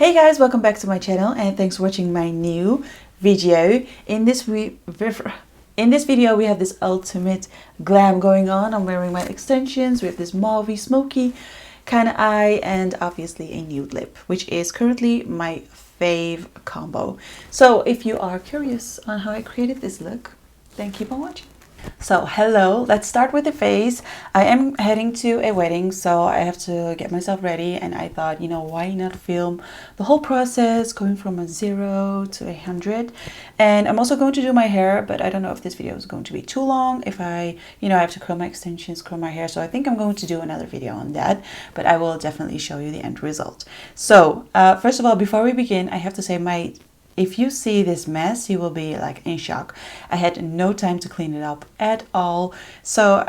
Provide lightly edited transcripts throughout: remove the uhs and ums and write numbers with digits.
Hey guys, welcome back to my channel and thanks for watching my new video. In this video we have this ultimate glam going on. I'm wearing my extensions. We have this mauvey smoky kind of eye and obviously a nude lip, which is currently my fave combo. So if you are curious on how I created this look, then keep on watching. So hello, let's start with the face. I am heading to a wedding, so I have to get myself ready, and I thought, you know, why not film the whole process going from a 0 to 100. And I'm also going to do my hair, but I don't know if this video is going to be too long, if I have to curl my extensions, curl my hair. So I think I'm going to do another video on that, but I will definitely show you the end result. So first of all, before we begin, I have to say if you see this mess, you will be like in shock. I had no time to clean it up at all. So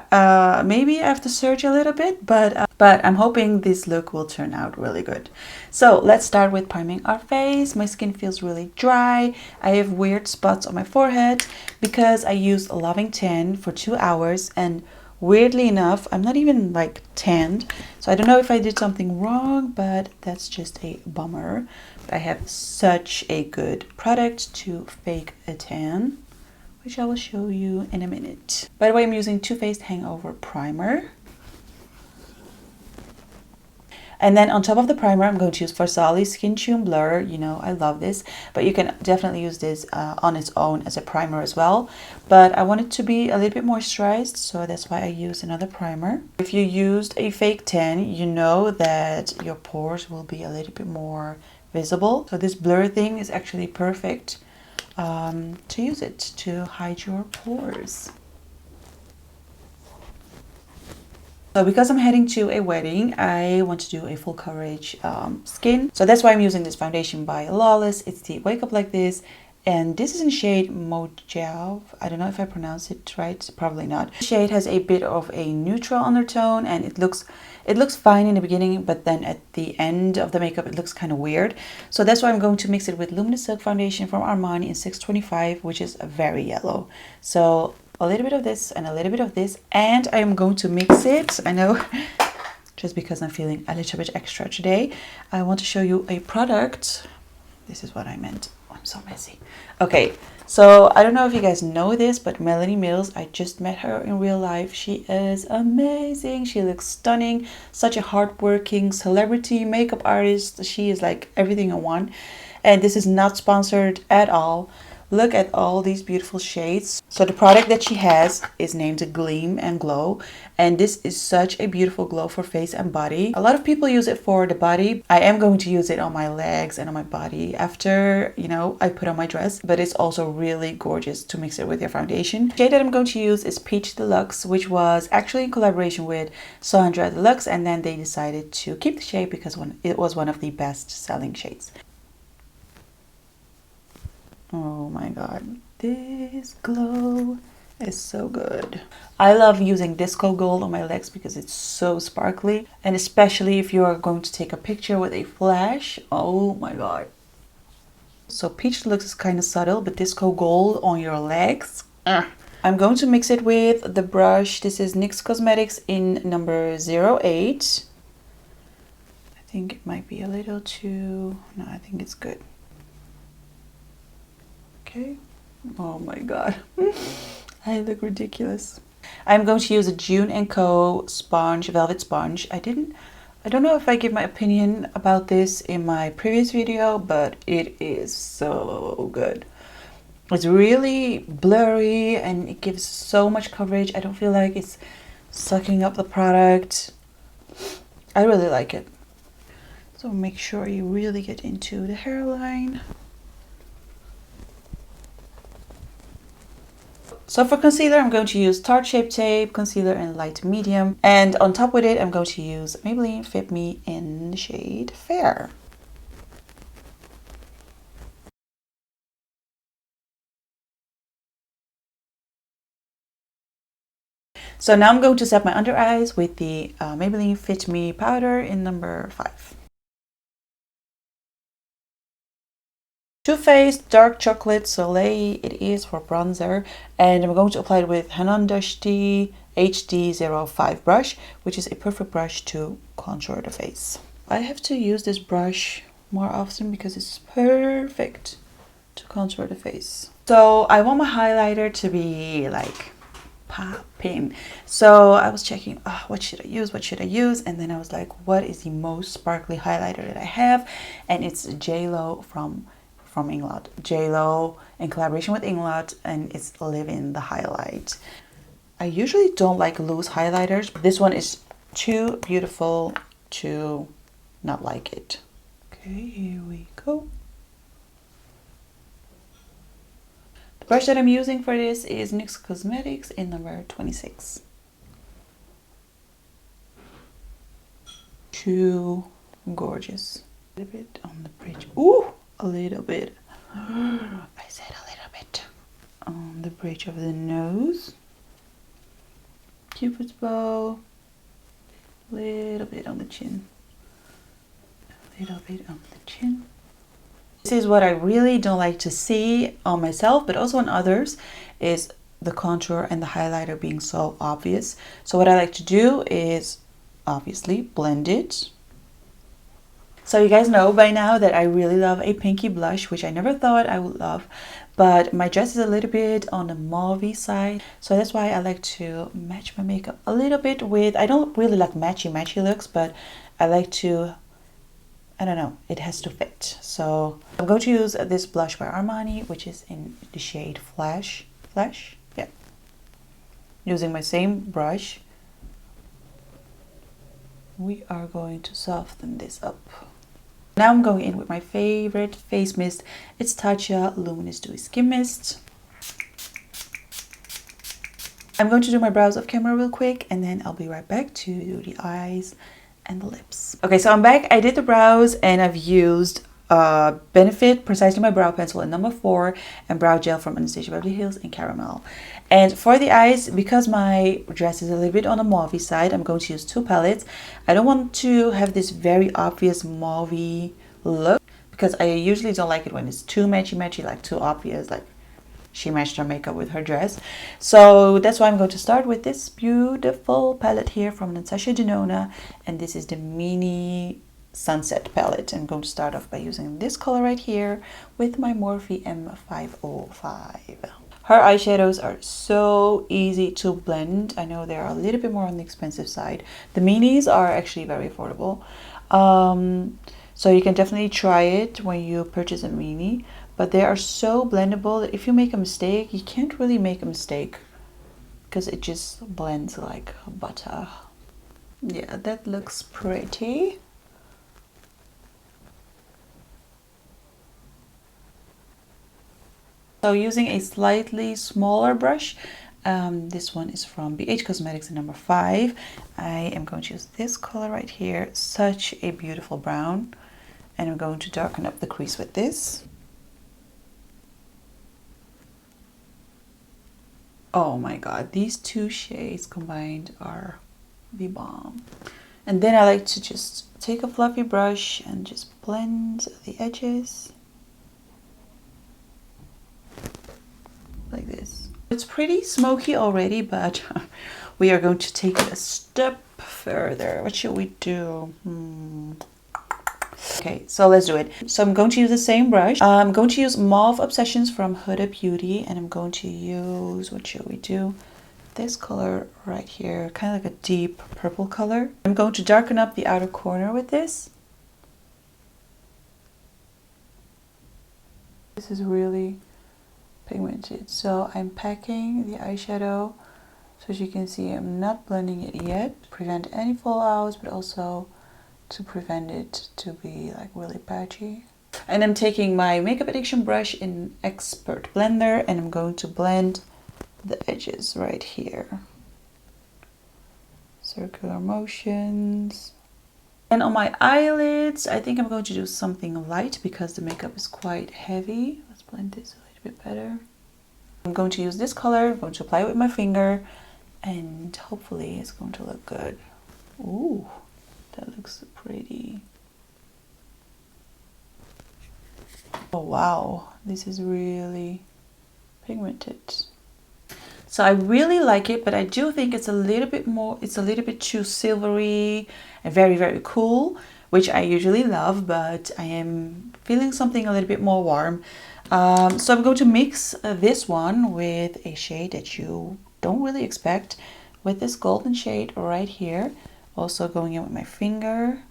maybe I have to search a little bit, but I'm hoping this look will turn out really good. So let's start with priming our face. My skin feels really dry. I have weird spots on my forehead because I used a Loving Tan for 2 hours, and weirdly enough, I'm not even like tanned. So I don't know if I did something wrong, but that's just a bummer. I have such a good product to fake a tan, which I will show you in a minute. By the way, I'm using Too Faced Hangover Primer. And then on top of the primer, I'm going to use Farsali Skin Tune Blur. You know, I love this, but you can definitely use this on its own as a primer as well. But I want it to be a little bit moisturized, so that's why I use another primer. If you used a fake tan, you know that your pores will be a little bit more visible. So this blur thing is actually perfect to use it to hide your pores. So because I'm heading to a wedding, I want to do a full coverage skin. So that's why I'm using this foundation by Lawless. It's the Wake Up Like This. And this is in shade Mojave. I don't know if I pronounce it right. Probably not. The shade has a bit of a neutral undertone, and it looks fine in the beginning, but then at the end of the makeup, it looks kind of weird. So that's why I'm going to mix it with Luminous Silk Foundation from Armani in 625, which is very yellow. So a little bit of this and a little bit of this, and I'm going to mix it. I know, just because I'm feeling a little bit extra today. I want to show you a product. This is what I meant. Oh, I'm so messy. Okay, so I don't know if you guys know this, but Melanie Mills, I just met her in real life. She is amazing. She looks stunning. Such a hardworking celebrity makeup artist. She is like everything in one. And this is not sponsored at all. Look at all these beautiful shades. So the product that she has is named Gleam and Glow, and this is such a beautiful glow for face and body. A lot of people use it for the body. I am going to use it on my legs and on my body after, you know, I put on my dress, but it's also really gorgeous to mix it with your foundation. The shade that I'm going to use is Peach Deluxe, which was actually in collaboration with Sandra Deluxe, and then they decided to keep the shade because it was one of the best selling shades. Oh my god, this glow is so good. I love using disco gold on my legs because it's so sparkly, and especially if you are going to take a picture with a flash. Oh my god. So Peach Deluxe is kind of subtle, but disco gold on your legs. I'm going to mix it with the brush. This is NYX Cosmetics in number 08. I think it might be a little too... No, I think it's good. Okay. Oh my god. I look ridiculous. I'm going to use a June & Co. sponge, velvet sponge. I don't know if I give my opinion about this in my previous video, but it is so good. It's really blurry and it gives so much coverage. I don't feel like it's sucking up the product. I really like it. So make sure you really get into the hairline. So for concealer, I'm going to use Tarte Shape Tape Concealer in light medium. And on top with it, I'm going to use Maybelline Fit Me in the shade Fair. So now I'm going to set my under eyes with the Maybelline Fit Me powder in number 5. Too Faced Dark Chocolate Soleil, it is for bronzer, and I'm going to apply it with Hanan Dashti HD05 brush, which is a perfect brush to contour the face. I have to use this brush more often because it's perfect to contour the face. So I want my highlighter to be like popping. So I was checking, oh, what should I use? What should I use? And then I was like, what is the most sparkly highlighter that I have? And it's JLo from Inglot. JLo in collaboration with Inglot, and it's Live in the Highlight. I usually don't like loose highlighters, but this one is too beautiful to not like it. Okay, here we go. The brush that I'm using for this is NYX Cosmetics in number 26. Too gorgeous. A little bit on the bridge. Ooh, a little bit. I said a little bit on the bridge of the nose. Cupid's bow. A little bit on the chin. A little bit on the chin. This is what I really don't like to see on myself, but also on others, is the contour and the highlighter being so obvious. So what I like to do is obviously blend it. So you guys know by now that I really love a pinky blush, which I never thought I would love, but my dress is a little bit on the mauve side, so that's why I like to match my makeup a little bit with, I don't really like matchy looks, but I like to, I don't know, it has to fit. So I'm going to use this blush by Armani, which is in the shade Flash, yeah. Using my same brush, we are going to soften this up. Now I'm going in with my favorite face mist. It's Tatcha Luminous Dewy Skin Mist. I'm going to do my brows off camera real quick, and then I'll be right back to do the eyes and the lips. Okay, so I'm back. I did the brows, and I've used Benefit Precisely My Brow Pencil in number 4 and brow gel from Anastasia Beverly Hills in Caramel. And for the eyes, because my dress is a little bit on the mauve side, I'm going to use 2 palettes. I don't want to have this very obvious mauve look, because I usually don't like it when it's too matchy, like too obvious, like she matched her makeup with her dress. So that's why I'm going to start with this beautiful palette here from Natasha Denona, and this is the Mini Sunset palette. I'm going to start off by using this color right here with my Morphe M505. Her eyeshadows are so easy to blend. I know they're a little bit more on the expensive side. The minis are actually very affordable. So you can definitely try it when you purchase a mini, but they are so blendable that if you make a mistake, you can't really make a mistake because it just blends like butter. Yeah, that looks pretty. So using a slightly smaller brush, this one is from BH Cosmetics in number 5. I am going to use this color right here, such a beautiful brown, and I'm going to darken up the crease with this. Oh my god, these 2 shades combined are the bomb. And then I like to just take a fluffy brush and just blend the edges. Like this. It's pretty smoky already, but we are going to take it a step further. What should we do? Okay, so let's do it. So I'm going to use the same brush. I'm going to use Mauve Obsessions from Huda Beauty, and I'm going to use, what should we do? This color right here, kind of like a deep purple color. I'm going to darken up the outer corner with this. This is really pigmented, so I'm packing the eyeshadow, so as you can see I'm not blending it yet to prevent any fallouts, but also to prevent it to be like really patchy. And I'm taking my Makeup Addiction brush in Expert Blender, and I'm going to blend the edges right here, circular motions. And on my eyelids, I think I'm going to do something light because the makeup is quite heavy. Let's blend this a bit better. I'm going to use this color. I'm going to apply it with my finger, and hopefully it's going to look good. Ooh, that looks pretty. Oh wow, this is really pigmented. So I really like it, but I do think it's a little bit too silvery and very, very cool. which I usually love, but I am feeling something a little bit more warm. So I'm going to mix this one with a shade that you don't really expect, with this golden shade right here. Also going in with my finger.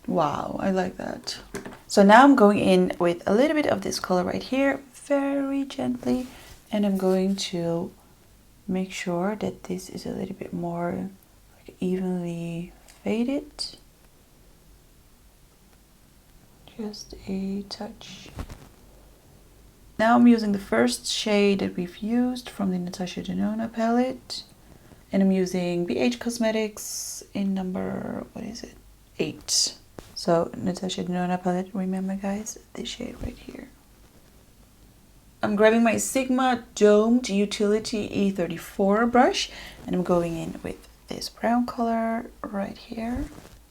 Wow, I like that. So now I'm going in with a little bit of this color right here, very gently, and I'm going to make sure that this is a little bit more like evenly faded. Just a touch. Now I'm using the first shade that we've used from the Natasha Denona palette, and I'm using BH Cosmetics in number, what is it, 8. So Natasha Denona palette, remember guys, this shade right here. I'm grabbing my Sigma Domed Utility E34 brush, and I'm going in with this brown color right here.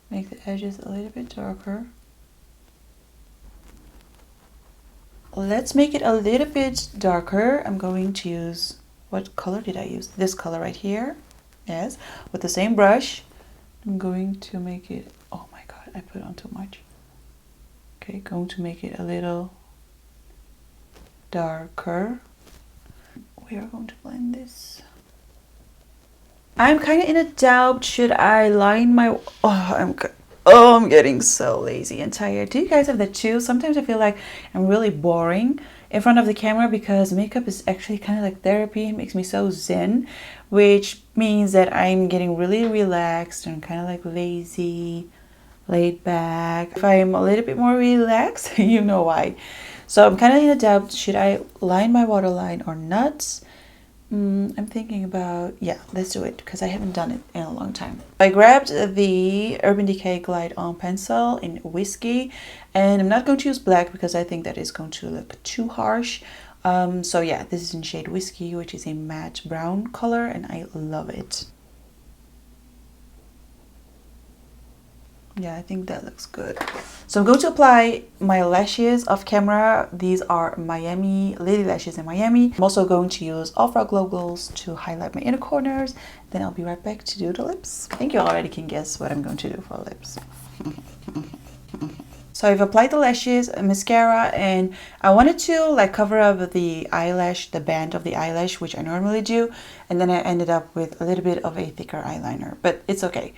Make the edges a little bit darker. Let's make it a little bit darker. I'm going to use, what color did I use? This color right here. Yes, with the same brush. I'm going to make it, oh my god, I put on too much. Okay, going to make it a little darker. We are going to blend this. I'm kind of in a doubt, should I line my, I'm getting so lazy and tired. Do you guys have that too? Sometimes I feel like I'm really boring in front of the camera because makeup is actually kind of like therapy. It makes me so zen, which means that I'm getting really relaxed and kind of like lazy, laid back. If I'm a little bit more relaxed, you know why. So I'm kind of in a doubt, should I line my waterline or not? I'm thinking about, yeah, let's do it because I haven't done it in a long time. I grabbed the Urban Decay Glide On Pencil in Whiskey, and I'm not going to use black because I think that is going to look too harsh. So yeah, this is in shade Whiskey, which is a matte brown color, and I love it. Yeah, I think that looks good. So I'm going to apply my lashes off camera. These are Miami Lily Lashes in Miami. I'm also going to use Ultra Glow Glows to highlight my inner corners. Then I'll be right back to do the lips. I think you already can guess what I'm going to do for lips. So I've applied the lashes, mascara, and I wanted to like cover up the eyelash, the band of the eyelash, which I normally do. And then I ended up with a little bit of a thicker eyeliner, but it's okay.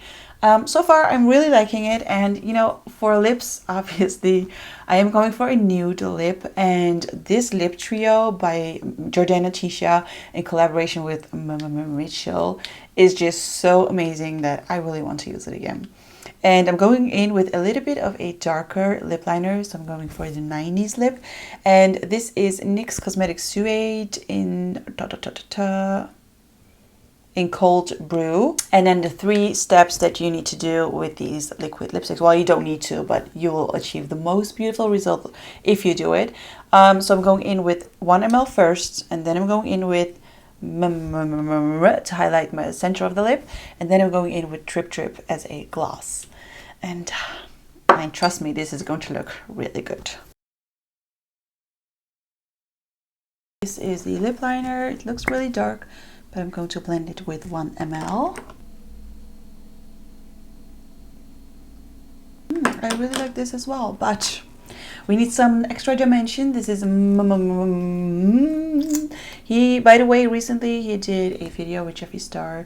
So far, I'm really liking it. And you know, for lips, obviously, I am going for a nude lip. And this lip trio by Jordana Tisha in collaboration with Mitchell is just so amazing that I really want to use it again. And I'm going in with a little bit of a darker lip liner. So I'm going for the 90s lip. And this is NYX Cosmetics Suede in Cold Brew. And then the 3 steps that you need to do with these liquid lipsticks. Well, you don't need to, but you will achieve the most beautiful result if you do it. So I'm going in with 1 ml first, and then I'm going in with to highlight my center of the lip, and then I'm going in with Trip Trip as a gloss. And trust me, this is going to look really good. This is the lip liner. It looks really dark, but I'm going to blend it with 1 ml. I really like this as well, but we need some extra dimension. This is he, by the way, recently he did a video with Jeffree Star,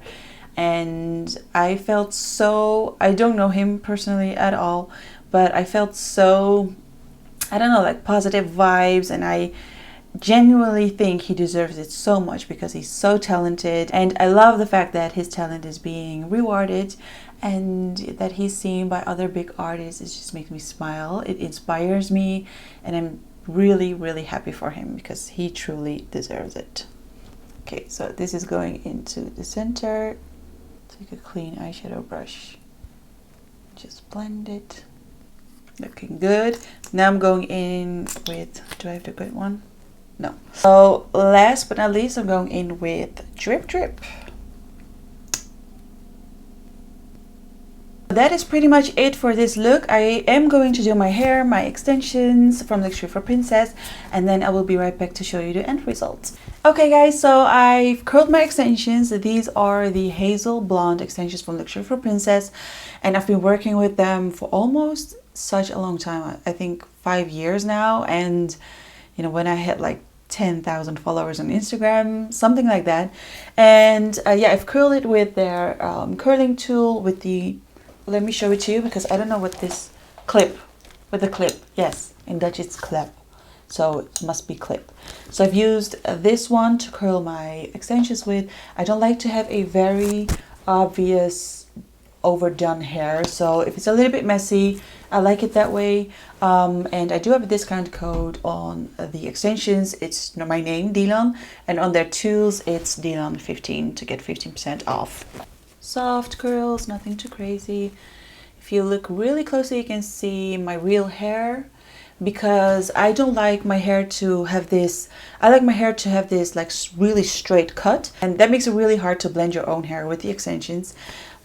and I felt so, I don't know him personally at all, but I felt so, I don't know, like positive vibes, and I genuinely think he deserves it so much because he's so talented. And I love the fact that his talent is being rewarded and that he's seen by other big artists. It just makes me smile. It inspires me, and I'm really, really happy for him because he truly deserves it. Okay, so this is going into the center. Take a clean eyeshadow brush, just blend it. Looking good. Now I'm going in with, do I have the good one? No. So last but not least, I'm going in with Drip Drip. That is pretty much it for this look. I am going to do my hair, my extensions from Luxury for Princess, and then I will be right back to show you the end result. Okay guys, so I've curled my extensions. These are the Hazel Blonde extensions from Luxury for Princess, and I've been working with them for almost such a long time. I think 5 years now, and you know, when I hit like 10,000 followers on Instagram, something like that. And yeah, I've curled it with their curling tool with the, let me show it to you because I don't know what this clip, with the clip, yes, in Dutch it's klep. So it must be clip. So I've used this one to curl my extensions with. I don't like to have a very obvious overdone hair, so if it's a little bit messy, I like it that way. And I do have a discount code on the extensions. It's my name, Dilan, and on their tools it's Dilan15 to get 15% off. Soft curls, nothing too crazy. If you look really closely, you can see my real hair, because I don't like my hair to have this, I like my hair to have this like really straight cut, and that makes it really hard to blend your own hair with the extensions.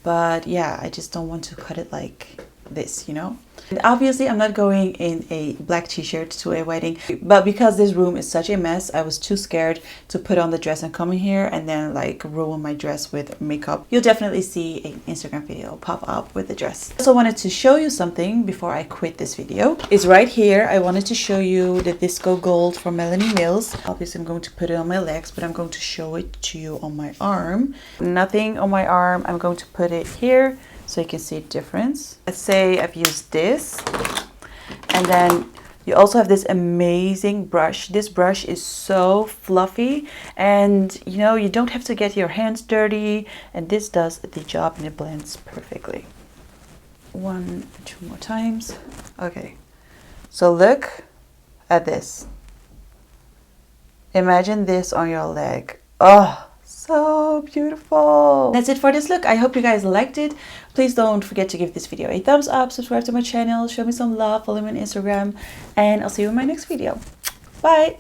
But yeah, I just don't want to cut it like this, you know. And obviously I'm not going in a black t-shirt to a wedding, but because this room is such a mess, I was too scared to put on the dress and come in here and then like ruin my dress with makeup. You'll definitely see an Instagram video pop up with the dress. I also wanted to show you something before I quit this video. It's right here. I wanted to show you the Disco Gold from Melanie Mills. Obviously I'm going to put it on my legs, but I'm going to show it to you on my arm. Nothing on my arm. I'm going to put it here so you can see the difference. Let's say I've used this, and then you also have this amazing brush. This brush is so fluffy, and you know, you don't have to get your hands dirty, and this does the job and it blends perfectly. 1 or 2 more times. Okay, so look at this. Imagine this on your leg. Oh, so beautiful. That's it for this look. I hope you guys liked it. Please don't forget to give this video a thumbs up, subscribe to my channel, show me some love, follow me on Instagram, and I'll see you in my next video. Bye.